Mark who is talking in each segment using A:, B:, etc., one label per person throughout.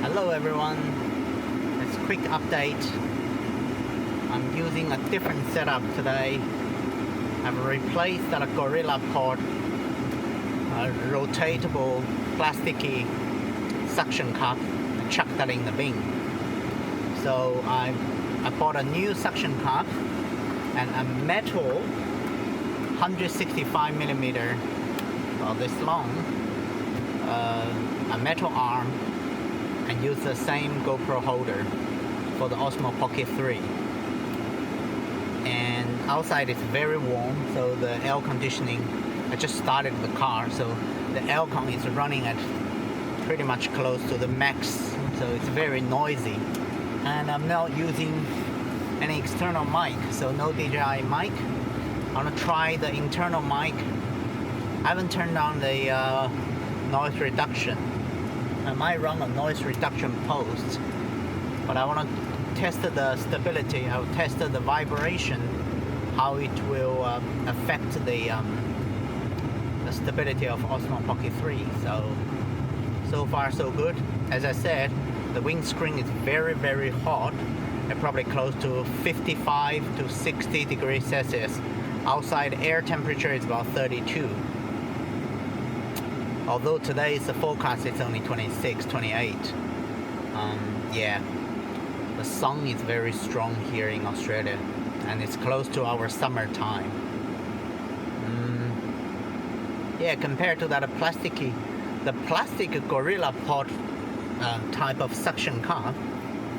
A: Hello everyone, it's a quick update. I'm using a different setup today. I've replaced that Gorilla Pod, a rotatable plasticky suction cup, and chucked that in the bin. So I bought a new suction cup and a metal 165 millimeter, well this long, a metal arm, and use the same GoPro holder for the Osmo Pocket 3. And outside it's very warm, so the air conditioning, I just started the car, so the aircon is running at pretty much close to the max, so it's very noisy. And I'm not using any external mic, so no DJI mic. I'm gonna try the internal mic. I haven't turned on the noise reduction. I might run a noise reduction post, but I want to test the stability. I'll test the vibration, how it will affect the stability of Osmo Pocket 3. So far so good. As I said, the windscreen is very hot, at probably close to 55 to 60 degrees Celsius. Outside air temperature is about 32. Although today is the forecast, it's only 26, 28. Yeah, the sun is very strong here in Australia, and it's close to our summertime. Yeah, compared to that the plastic Gorilla Pod type of suction cup,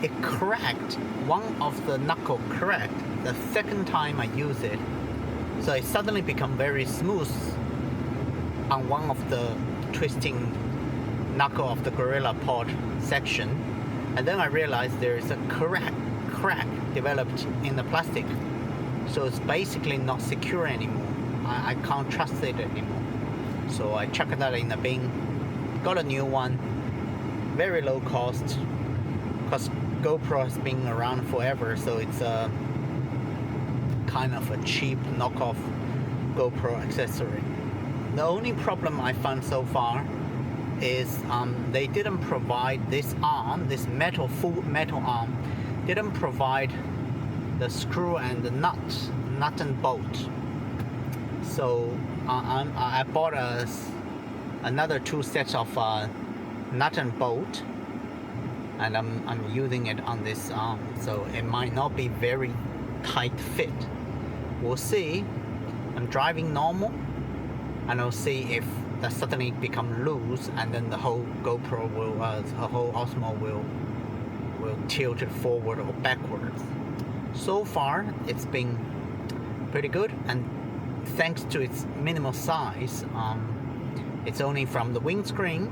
A: it cracked. One of the knuckle cracked the second time I used it, so it suddenly become very smooth on one of the twisting knuckle of the Gorilla Pod section, and then I realized there is a crack developed in the plastic, so it's basically not secure anymore. I can't trust it anymore, so I chucked that in the bin, got a new one, very low cost, because GoPro has been around forever, so it's a kind of a cheap knockoff GoPro accessory. The only problem I found so far is they didn't provide this arm, this full metal arm, didn't provide the screw and the nut and bolt. So I bought another 2 sets of nut and bolt, and I'm using it on this arm, so it might not be very tight fit. We'll see. I'm driving normal, and I'll see if that suddenly become loose, and then the whole GoPro will, the whole Osmo will tilt it forward or backwards. So far, it's been pretty good, and thanks to its minimal size, it's only from the windscreen,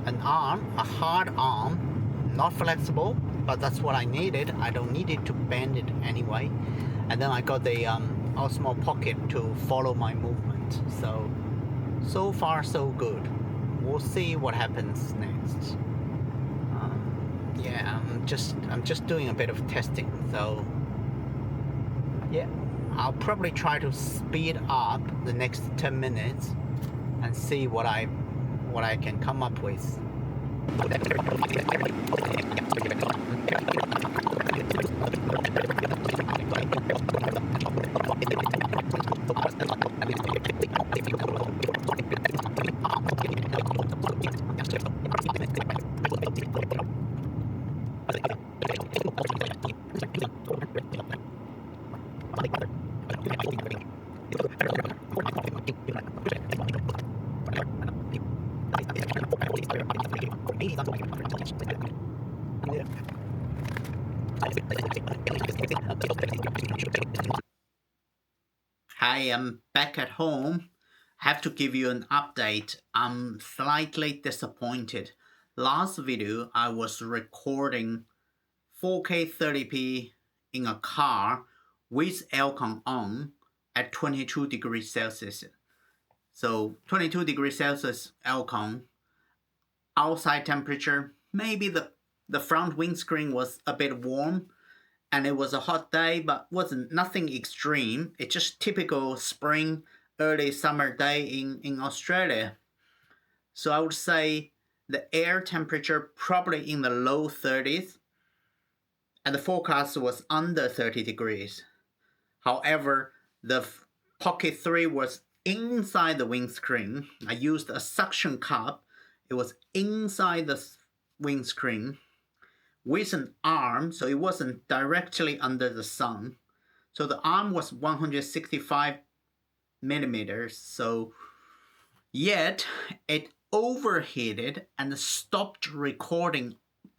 A: an arm, a hard arm, not flexible, but that's what I needed. I don't need it to bend it anyway. And then I got the Osmo Pocket to follow my movement. So far so good. We'll see what happens next. Yeah, I'm just doing a bit of testing. So yeah, I'll probably try to speed up the next 10 minutes and see what I can come up with. Hi, I'm back at home. I have to give you an update. I'm slightly disappointed. Last video I was recording 4K 30p in a car with aircon on at 22 degrees Celsius. So 22 degrees Celsius aircon, outside temperature, maybe the front windscreen was a bit warm, and it was a hot day, but wasn't nothing extreme. It's just typical spring, early summer day in Australia. So I would say the air temperature probably in the low 30s, and the forecast was under 30 degrees. However, the Pocket 3 was inside the windscreen. I used a suction cup. It was inside the windscreen with an arm, so it wasn't directly under the sun. So the arm was 165 millimeters, so yet it overheated and stopped recording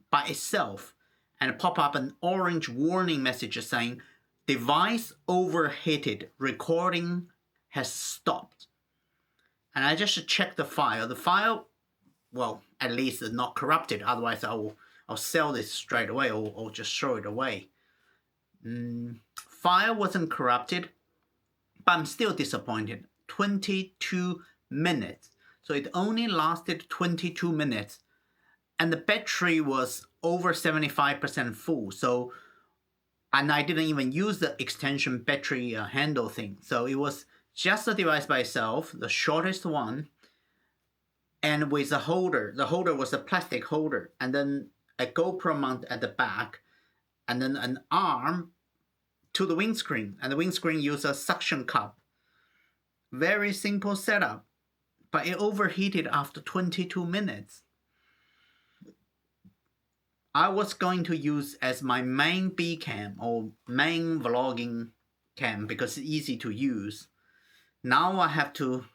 A: by itself and pop up an orange warning message saying device overheated, recording has stopped. And I just checked the file. The file, well, at least is not corrupted, otherwise I'll sell this straight away or just throw it away. File wasn't corrupted, but I'm still disappointed. 22 minutes. So it only lasted 22 minutes. And the battery was over 75% full. So, and I didn't even use the extension battery handle thing. So it was just the device by itself, the shortest one, and with a holder. The holder was a plastic holder, and then a GoPro mount at the back, and then an arm to the windscreen. And the windscreen used a suction cup. Very simple setup, but it overheated after 22 minutes. I was going to use as my main B cam or main vlogging cam because it's easy to use. Now I have to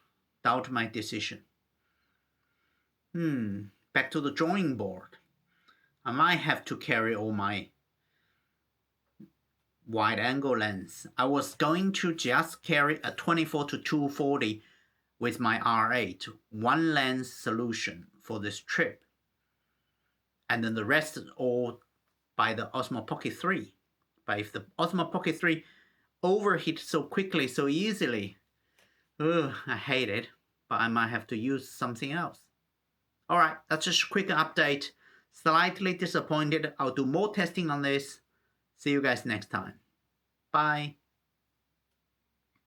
A: doubt my decision. Back to the drawing board. I might have to carry all my wide angle lens. I was going to just carry a 24 to 240 with my R8, one lens solution for this trip. And then the rest is all by the Osmo Pocket 3. But if the Osmo Pocket 3 overheats so quickly, so easily, I hate it, but I might have to use something else. All right, that's just a quick update. Slightly disappointed. I'll do more testing on this. See you guys next time. Bye.